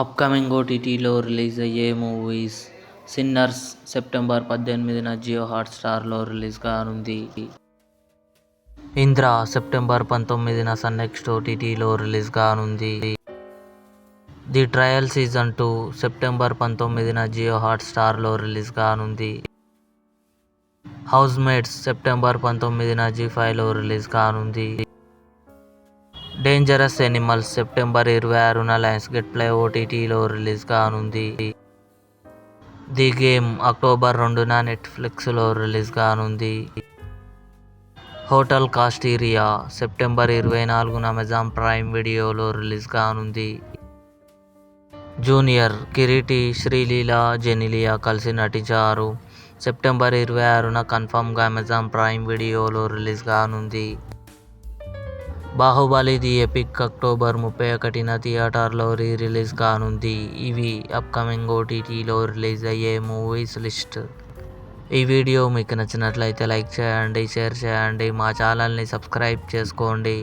Upcoming ఓటీటీలో release అయ్యే movies. 'Sinners' September 18న జియో హాట్స్టార్లో రిలీజ్ కానుంది. 'ఇంద్ర' సెప్టెంబర్ 19న సన్నెక్స్ట్ ఓటీటీలో రిలీజ్ కానుంది. 'ది ట్రయల్ సీజన్ 2' సెప్టెంబర్ 19న జియో హాట్స్టార్లో రిలీజ్ కానుంది. 'హౌస్ మేట్స్' సెప్టెంబర్ 19న జీ5లో రిలీజ్ కానుంది. 'డేంజరస్ ఎనిమల్స్' సెప్టెంబర్ 26న లయన్స్గేట్ ప్లే ఓటీటీలో రిలీజ్ కానుంది. 'ది గేమ్' అక్టోబర్ 2న నెట్ఫ్లిక్స్లో రిలీజ్ కానుంది. 'హోటల్ కాస్టిలియా' సెప్టెంబర్ 24న అమెజాన్ ప్రైమ్ వీడియోలో రిలీజ్ కానుంది. 'జూనియర్' కిరీటి, శ్రీలీల, జెనీలియా కలిసి నటించారు. సెప్టెంబర్ 26న కన్ఫర్మ్గా అమెజాన్ ప్రైమ్ వీడియోలో రిలీజ్ కానుంది. 'బాహుబలి ది ఎపిక్' అక్టోబర్ 31న థియేటర్లో రిలీజ్ కానుంది. ఇవి అప్కమింగ్ ఓటీటీలో రిలీజ్ అయ్యే మూవీస్ లిస్ట్. ఈ వీడియో మీకు నచ్చినట్లయితే లైక్ చేయండి, షేర్ చేయండి, మా ఛానల్ని సబ్స్క్రైబ్ చేసుకోండి.